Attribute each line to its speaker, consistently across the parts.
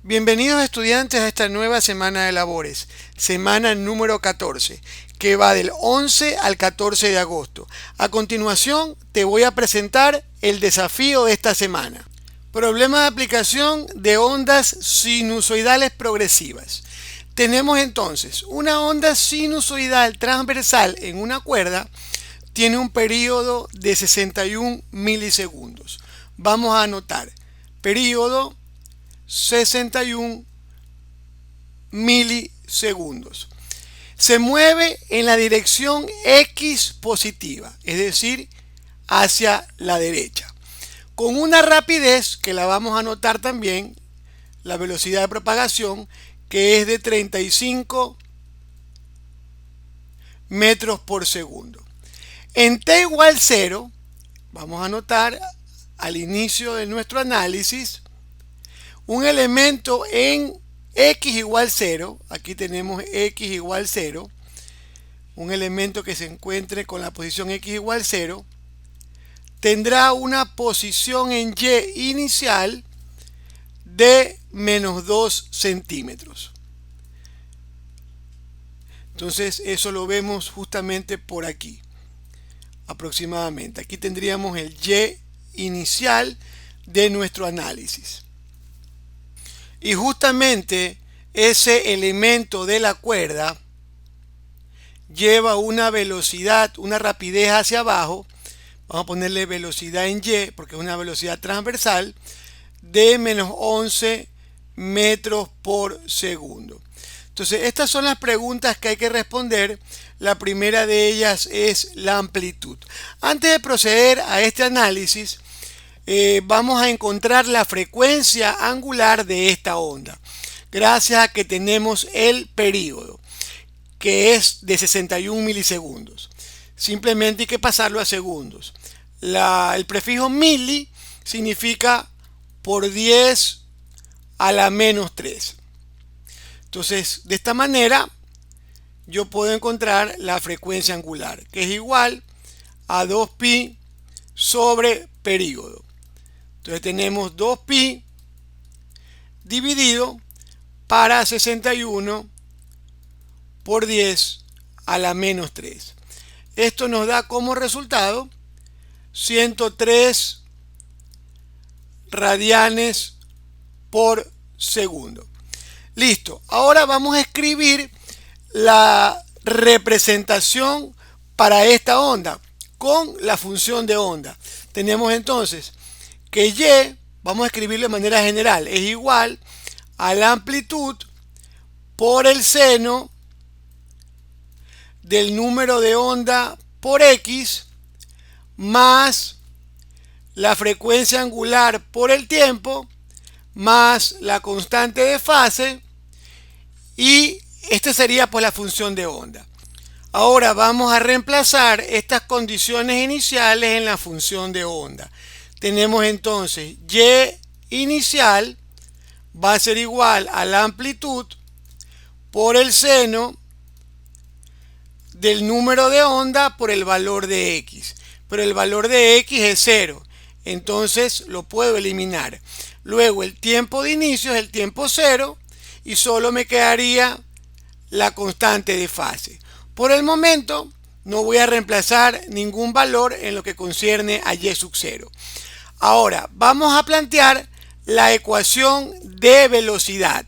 Speaker 1: Bienvenidos estudiantes a esta nueva semana de labores, semana número 14, que va del 11 al 14 de agosto. A continuación te voy a presentar el desafío de esta semana. Problema de aplicación de ondas sinusoidales progresivas. Tenemos entonces una onda sinusoidal transversal en una cuerda, tiene un periodo de 61 milisegundos. Vamos a anotar periodo 61 milisegundos. Se mueve en la dirección X positiva, es decir, hacia la derecha, con una rapidez que la vamos a anotar también, la velocidad de propagación, que es de 35 metros por segundo. En t igual 0, vamos a anotar al inicio de nuestro análisis, un elemento en x igual 0, aquí tenemos x igual 0, un elemento que se encuentre con la posición x igual 0, tendrá una posición en y inicial de menos 2 centímetros. Entonces eso lo vemos justamente por aquí, aproximadamente. Aquí tendríamos el y inicial de nuestro análisis. Y justamente ese elemento de la cuerda lleva una velocidad, una rapidez hacia abajo. Vamos a ponerle velocidad en y porque es una velocidad transversal de menos 11 metros por segundo. Entonces estas son las preguntas que hay que responder. La primera de ellas es la amplitud. Antes de proceder a este análisis, vamos a encontrar la frecuencia angular de esta onda, gracias a que tenemos el período, que es de 61 milisegundos. Simplemente hay que pasarlo a segundos. El prefijo mili significa por 10 a la menos 3. Entonces, de esta manera, yo puedo encontrar la frecuencia angular, que es igual a 2pi sobre período. Entonces tenemos 2pi dividido para 61 por 10 a la menos 3. Esto nos da como resultado 103 radianes por segundo. Listo. Ahora vamos a escribir la representación para esta onda con la función de onda. Tenemos entonces que y, vamos a escribirlo de manera general, es igual a la amplitud por el seno del número de onda por x más la frecuencia angular por el tiempo más la constante de fase, y esta sería pues la función de onda. Ahora vamos a reemplazar estas condiciones iniciales en la función de onda. Tenemos entonces y inicial va a ser igual a la amplitud por el seno del número de onda por el valor de x. Pero el valor de x es 0, entonces lo puedo eliminar. Luego el tiempo de inicio es el tiempo 0 y solo me quedaría la constante de fase. Por el momento no voy a reemplazar ningún valor en lo que concierne a y sub 0. Ahora vamos a plantear la ecuación de velocidad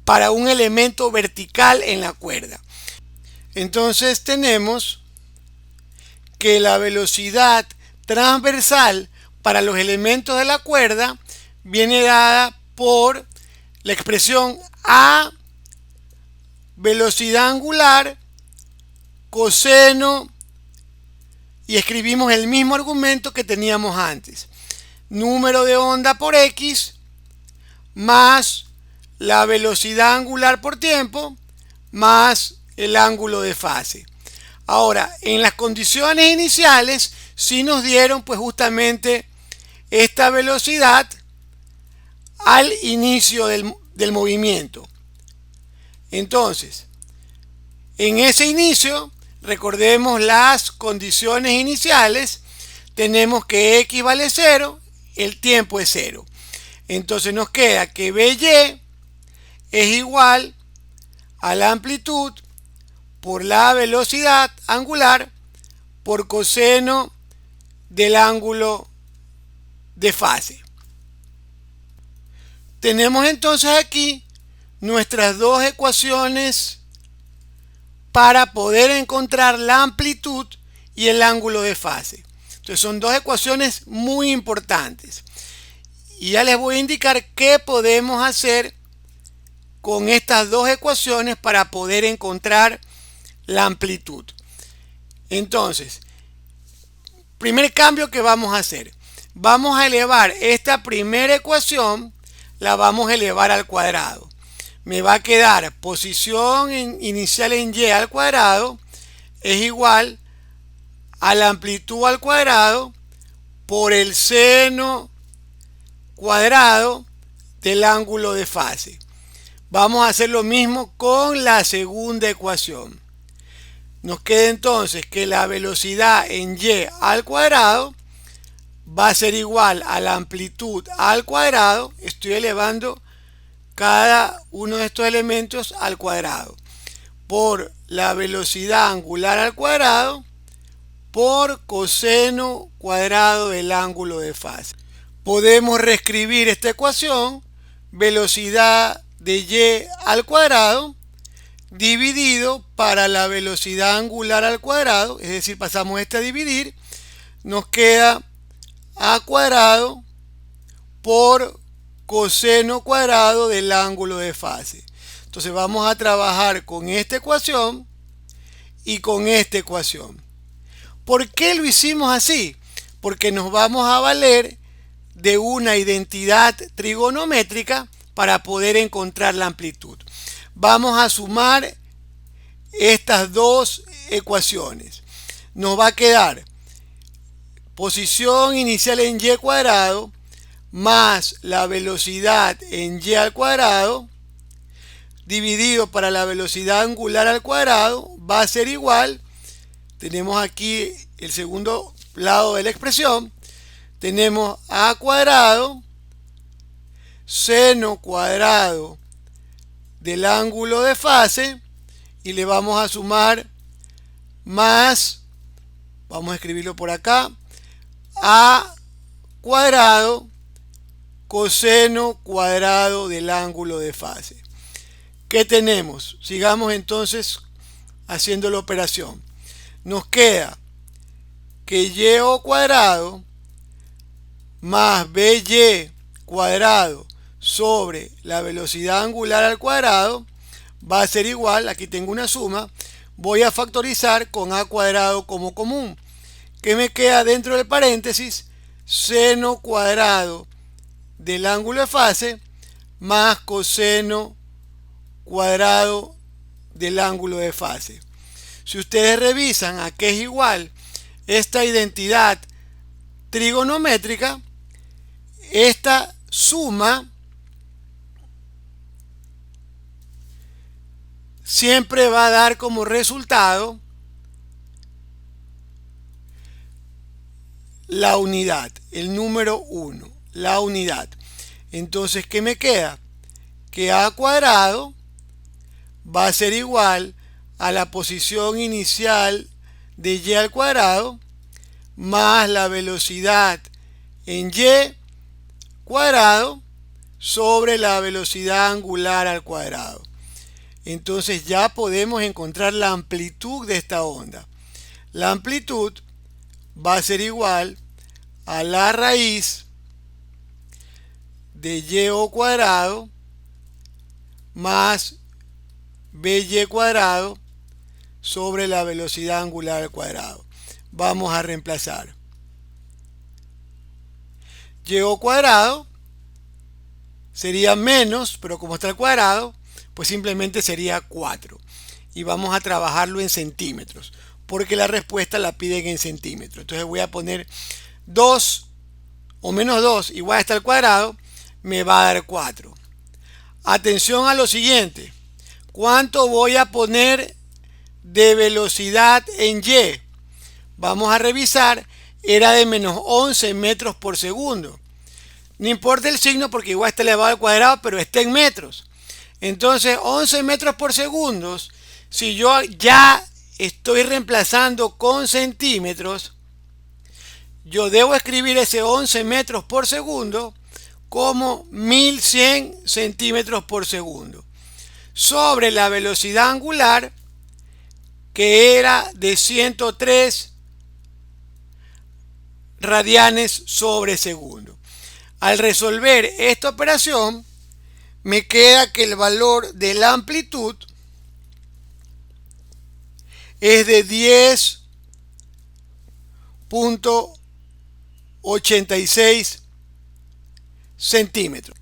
Speaker 1: para un elemento vertical en la cuerda. Entonces tenemos que la velocidad transversal para los elementos de la cuerda viene dada por la expresión A velocidad angular coseno, y escribimos el mismo argumento que teníamos antes, número de onda por x más la velocidad angular por tiempo más el ángulo de fase. Ahora, en las condiciones iniciales sí nos dieron pues justamente esta velocidad al inicio del movimiento. Entonces, en ese inicio, recordemos las condiciones iniciales, tenemos que x vale 0, el tiempo es 0. Entonces nos queda que by es igual a la amplitud por la velocidad angular por coseno del ángulo de fase. Tenemos entonces aquí nuestras dos ecuaciones para poder encontrar la amplitud y el ángulo de fase. Entonces son dos ecuaciones muy importantes. Y ya les voy a indicar qué podemos hacer con estas dos ecuaciones para poder encontrar la amplitud. Entonces, primer cambio que vamos a hacer. Vamos a elevar esta primera ecuación, la vamos a elevar al cuadrado. Me va a quedar posición inicial en y al cuadrado es igual a la amplitud al cuadrado por el seno cuadrado del ángulo de fase. Vamos a hacer lo mismo con la segunda ecuación. Nos queda entonces que la velocidad en y al cuadrado va a ser igual a la amplitud al cuadrado. Estoy elevando cada uno de estos elementos al cuadrado por la velocidad angular al cuadrado por coseno cuadrado del ángulo de fase. Podemos reescribir esta ecuación, velocidad de y al cuadrado dividido para la velocidad angular al cuadrado, es decir, pasamos este a dividir, nos queda a cuadrado por coseno cuadrado del ángulo de fase. Entonces vamos a trabajar con esta ecuación y con esta ecuación. ¿Por qué lo hicimos así? Porque nos vamos a valer de una identidad trigonométrica para poder encontrar la amplitud. Vamos a sumar estas dos ecuaciones. Nos va a quedar posición inicial en y cuadrado más la velocidad en y al cuadrado dividido para la velocidad angular al cuadrado va a ser igual. Tenemos aquí el segundo lado de la expresión. Tenemos a cuadrado seno cuadrado del ángulo de fase y le vamos a sumar más, vamos a escribirlo por acá, a cuadrado coseno cuadrado del ángulo de fase. ¿Qué tenemos? Sigamos entonces haciendo la operación. Nos queda que y o cuadrado más by cuadrado sobre la velocidad angular al cuadrado va a ser igual, aquí tengo una suma, voy a factorizar con a cuadrado como común. ¿Qué me queda dentro del paréntesis? Seno cuadrado del ángulo de fase más coseno cuadrado del ángulo de fase. Si ustedes revisan a qué es igual esta identidad trigonométrica, esta suma siempre va a dar como resultado la unidad, el número 1, la unidad. Entonces, ¿qué me queda? Que a cuadrado va a ser igual a la posición inicial de y al cuadrado más la velocidad en y cuadrado sobre la velocidad angular al cuadrado. Entonces ya podemos encontrar la amplitud de esta onda. La amplitud va a ser igual a la raíz de y o cuadrado más by cuadrado sobre la velocidad angular al cuadrado. Vamos a reemplazar. Y o cuadrado sería menos, pero como está al cuadrado, pues simplemente sería 4. Y vamos a trabajarlo en centímetros, porque la respuesta la piden en centímetros. Entonces voy a poner 2 o menos 2 igual a este al cuadrado, me va a dar 4. Atención a lo siguiente. ¿Cuánto voy a poner de velocidad en y? Vamos a revisar. Era de menos 11 metros por segundo. No importa el signo porque igual está elevado al cuadrado, pero está en metros. Entonces 11 metros por segundo, si yo ya estoy reemplazando con centímetros, yo debo escribir ese 11 metros por segundo como 1100 centímetros por segundo sobre la velocidad angular, que era de 103 radianes sobre segundo. Al resolver esta operación, me queda que el valor de la amplitud es de 10.86 centímetros.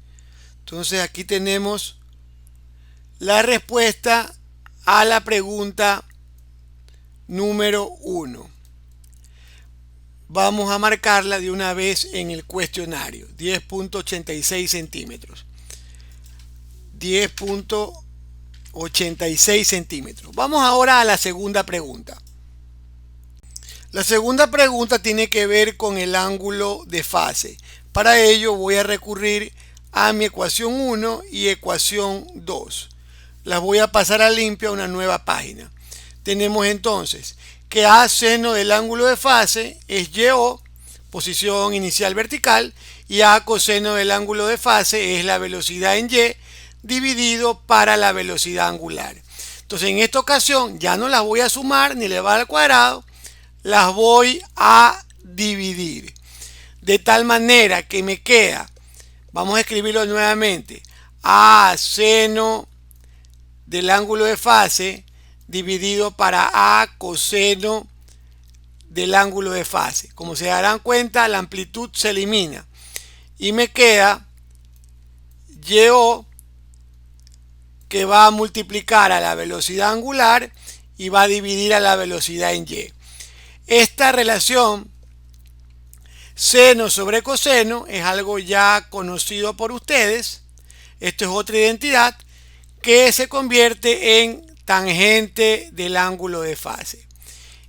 Speaker 1: Entonces aquí tenemos la respuesta a la pregunta número 1. Vamos a marcarla de una vez en el cuestionario. 10.86 centímetros. 10.86 centímetros. Vamos ahora a la segunda pregunta. La segunda pregunta tiene que ver con el ángulo de fase. Para ello voy a recurrir a mi ecuación 1 y ecuación 2. Las voy a pasar a limpio a una nueva página. Tenemos entonces que A seno del ángulo de fase es YO, posición inicial vertical, y A coseno del ángulo de fase es la velocidad en Y dividido para la velocidad angular. Entonces en esta ocasión ya no las voy a sumar ni elevar al cuadrado, las voy a dividir. De tal manera que me queda, vamos a escribirlo nuevamente, A seno del ángulo de fase dividido para A coseno del ángulo de fase. Como se darán cuenta, la amplitud se elimina y me queda YO, que va a multiplicar a la velocidad angular y va a dividir a la velocidad en Y. Esta relación seno sobre coseno es algo ya conocido por ustedes. Esto es otra identidad que se convierte en tangente del ángulo de fase.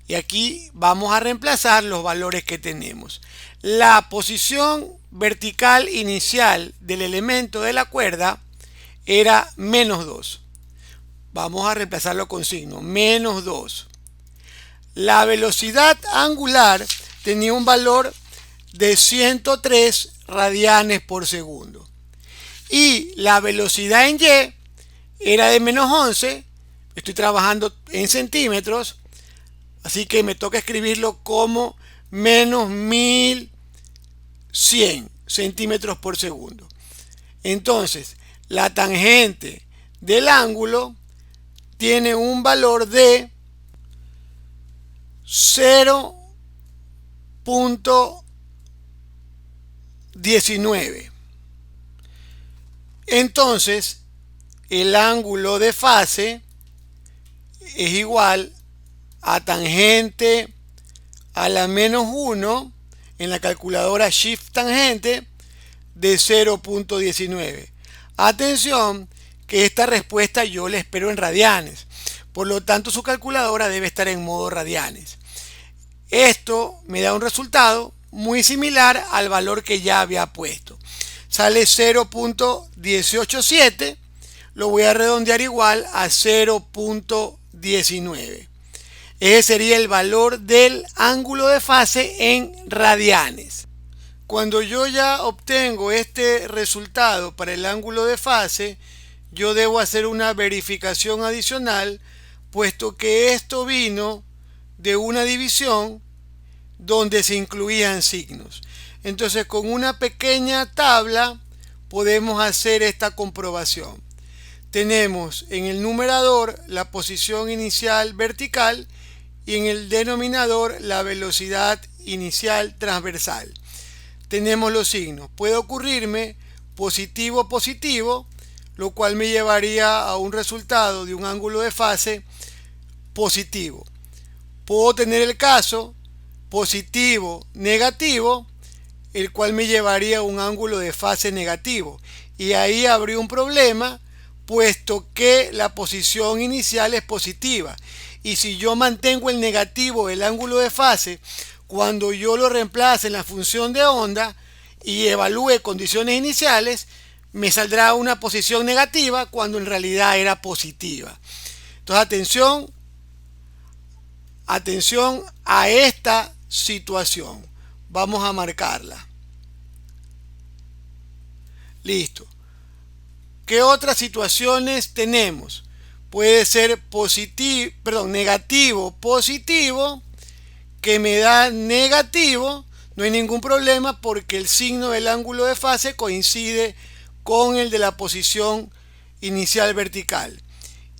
Speaker 1: Y aquí vamos a reemplazar los valores que tenemos. La posición vertical inicial del elemento de la cuerda era menos 2. Vamos a reemplazarlo con signo, menos 2. La velocidad angular tenía un valor de 103 radianes por segundo. Y la velocidad en Y era de menos 11. Estoy trabajando en centímetros, así que me toca escribirlo como menos 1100 centímetros por segundo. Entonces, la tangente del ángulo tiene un valor de 0.19. Entonces, el ángulo de fase es igual a tangente a la menos 1 en la calculadora Shift tangente de 0.19. Atención, que esta respuesta yo la espero en radianes, por lo tanto su calculadora debe estar en modo radianes. Esto me da un resultado muy similar al valor que ya había puesto. Sale 0.187, lo voy a redondear igual a 0.19. Ese sería el valor del ángulo de fase en radianes. Cuando yo ya obtengo este resultado para el ángulo de fase, yo debo hacer una verificación adicional, puesto que esto vino de una división donde se incluían signos. Entonces, con una pequeña tabla podemos hacer esta comprobación. Tenemos en el numerador la posición inicial vertical y en el denominador la velocidad inicial transversal. Tenemos los signos. Puede ocurrirme positivo positivo, lo cual me llevaría a un resultado de un ángulo de fase positivo. Puedo tener el caso positivo negativo, el cual me llevaría a un ángulo de fase negativo, y ahí habría un problema, puesto que la posición inicial es positiva, y si yo mantengo el negativo del ángulo de fase, cuando yo lo reemplace en la función de onda y evalúe condiciones iniciales, me saldrá una posición negativa cuando en realidad era positiva. Entonces atención a esta situación. Vamos a marcarla. Listo. ¿Qué otras situaciones tenemos? Puede ser negativo, positivo, que me da negativo. No hay ningún problema porque el signo del ángulo de fase coincide con el de la posición inicial vertical.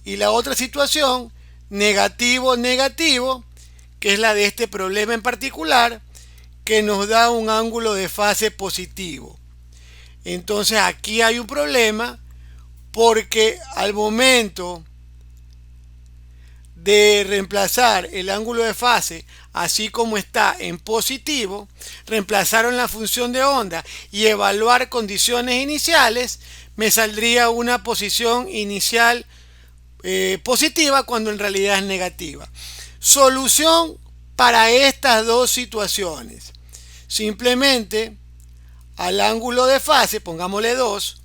Speaker 1: Y la otra situación, negativo, negativo, que es la de este problema en particular, que nos da un ángulo de fase positivo. Entonces aquí hay un problema porque al momento de reemplazar el ángulo de fase así como está en positivo, reemplazaron la función de onda y evaluar condiciones iniciales, me saldría una posición inicial positiva cuando en realidad es negativa. Solución para estas dos situaciones. Simplemente al ángulo de fase, pongámosle 2,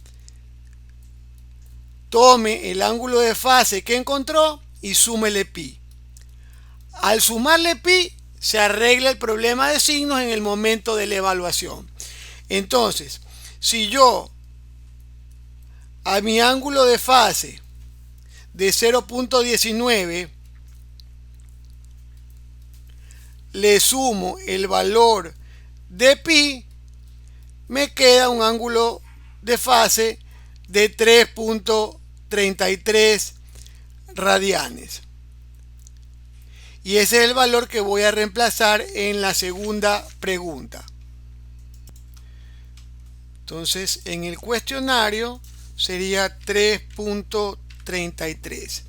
Speaker 1: tome el ángulo de fase que encontró y súmele pi. Al sumarle pi, se arregla el problema de signos en el momento de la evaluación. Entonces, si yo a mi ángulo de fase de 0.19 le sumo el valor de pi, me queda un ángulo de fase de 3.33 radianes. Y ese es el valor que voy a reemplazar en la segunda pregunta. Entonces, en el cuestionario sería 3.33.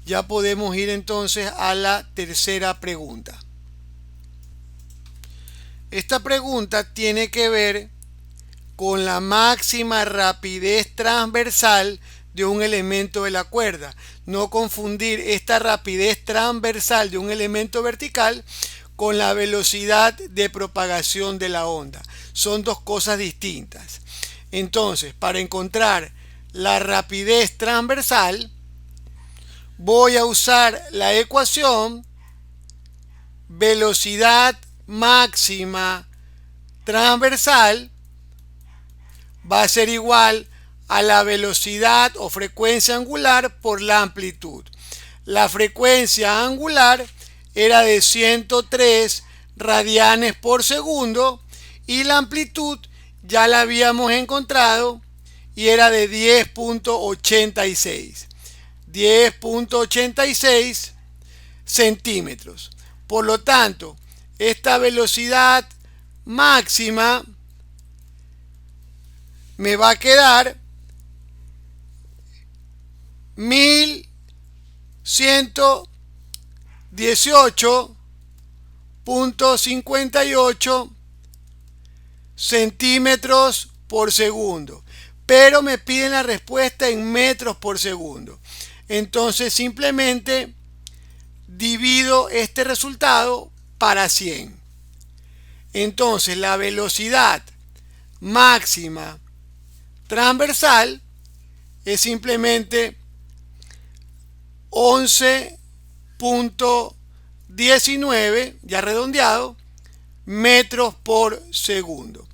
Speaker 1: Ya podemos ir entonces a la tercera pregunta. Esta pregunta tiene que ver con la máxima rapidez transversal de un elemento de la cuerda. No confundir esta rapidez transversal de un elemento vertical con la velocidad de propagación de la onda. Son dos cosas distintas. Entonces, para encontrar la rapidez transversal, voy a usar la ecuación velocidad máxima transversal va a ser igual a la velocidad o frecuencia angular por la amplitud. La frecuencia angular era de 103 radianes por segundo y la amplitud ya la habíamos encontrado y era de 10.86 centímetros. Por lo tanto, esta velocidad máxima me va a quedar 1118.58 centímetros por segundo, pero me piden la respuesta en metros por segundo. Entonces simplemente divido este resultado para 100. Entonces la velocidad máxima transversal es simplemente 11.19, ya redondeado, metros por segundo.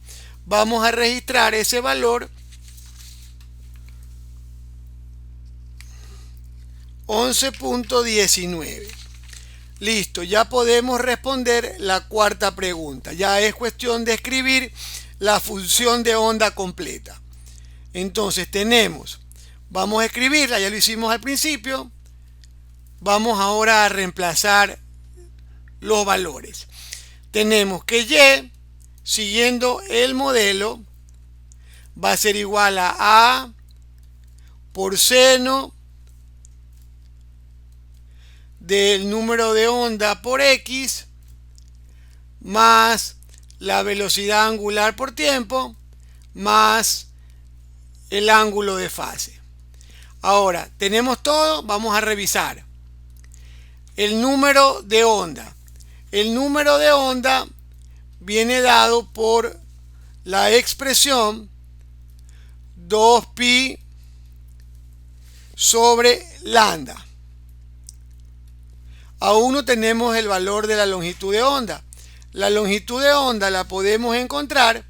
Speaker 1: Vamos a registrar ese valor, 11.19. Listo, ya podemos responder la cuarta pregunta. Ya es cuestión de escribir la función de onda completa. Entonces vamos a escribirla, ya lo hicimos al principio. Vamos ahora a reemplazar los valores. Tenemos que y, siguiendo el modelo, va a ser igual a por seno del número de onda por x más la velocidad angular por tiempo más el ángulo de fase. Ahora, tenemos todo, vamos a revisar. El número de onda. El número de onda viene dado por la expresión 2pi sobre lambda. Aún no tenemos el valor de la longitud de onda. La longitud de onda la podemos encontrar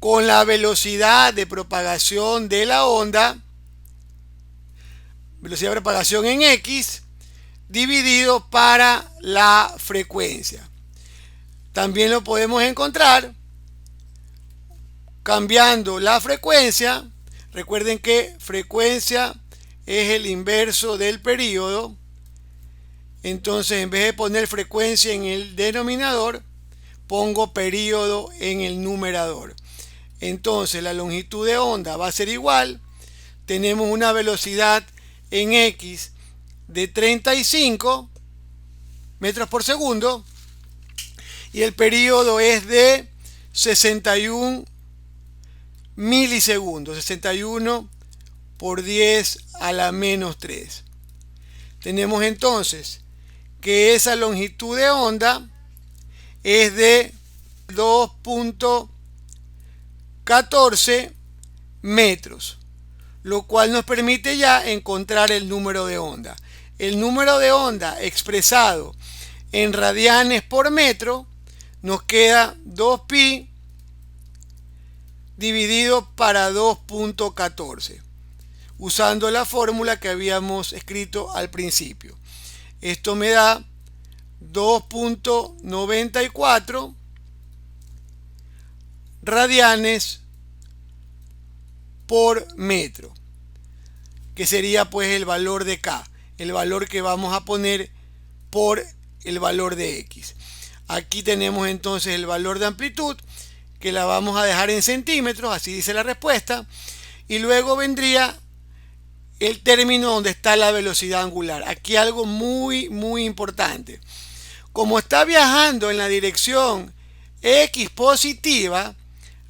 Speaker 1: con la velocidad de propagación de la onda, velocidad de propagación en x, dividido para la frecuencia. También lo podemos encontrar cambiando la frecuencia. Recuerden que frecuencia es el inverso del período. Entonces, en vez de poner frecuencia en el denominador, pongo período en el numerador. Entonces, la longitud de onda va a ser igual. Tenemos una velocidad en x de 35 metros por segundo y el período es de 61 milisegundos, 61 por 10 a la menos 3. Tenemos entonces que esa longitud de onda es de 2.14 metros, lo cual nos permite ya encontrar el número de onda. El número de onda expresado en radianes por metro nos queda 2pi dividido para 2.14, usando la fórmula que habíamos escrito al principio. Esto me da 2.94 radianes por metro, que sería pues el valor de K, el valor que vamos a poner por el valor de X. Aquí tenemos entonces el valor de amplitud, que la vamos a dejar en centímetros, así dice la respuesta, y luego vendría el término donde está la velocidad angular. Aquí algo muy importante. Como está viajando en la dirección X positiva,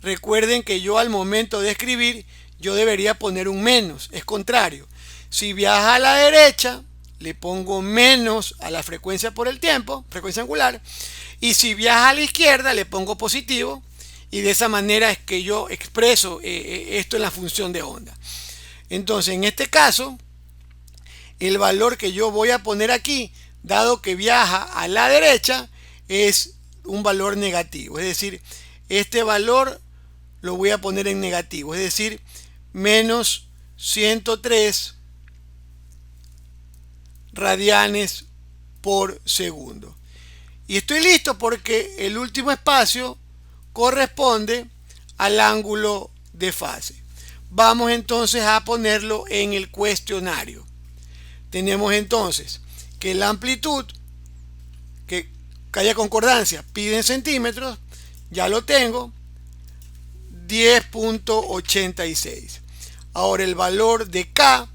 Speaker 1: recuerden que yo al momento de escribir, yo debería poner un menos, es contrario. Si viaja a la derecha, le pongo menos a la frecuencia por el tiempo, frecuencia angular, y si viaja a la izquierda, le pongo positivo, y de esa manera es que yo expreso esto en la función de onda. Entonces, en este caso, el valor que yo voy a poner aquí, dado que viaja a la derecha, es un valor negativo. Es decir, este valor lo voy a poner en negativo, es decir, menos 103 radianes por segundo. Y estoy listo porque el último espacio corresponde al ángulo de fase. Vamos entonces a ponerlo en el cuestionario. Tenemos entonces que la amplitud, que haya concordancia, pide en centímetros, ya lo tengo, 10.86. Ahora el valor de K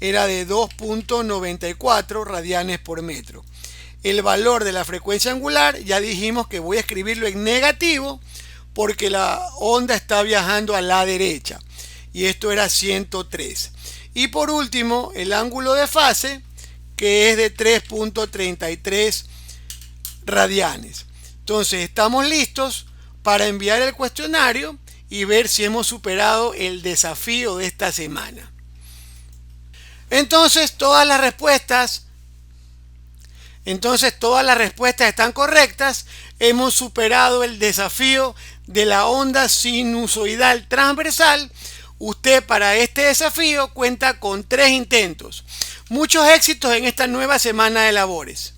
Speaker 1: era de 2.94 radianes por metro. El valor de la frecuencia angular, ya dijimos que voy a escribirlo en negativo porque la onda está viajando a la derecha. Y esto era 103. Y por último, el ángulo de fase, que es de 3.33 radianes. Entonces, estamos listos para enviar el cuestionario y ver si hemos superado el desafío de esta semana. Entonces, todas las respuestas están correctas. Hemos superado el desafío de la onda sinusoidal transversal. Usted para este desafío cuenta con 3 intentos. Muchos éxitos en esta nueva semana de labores.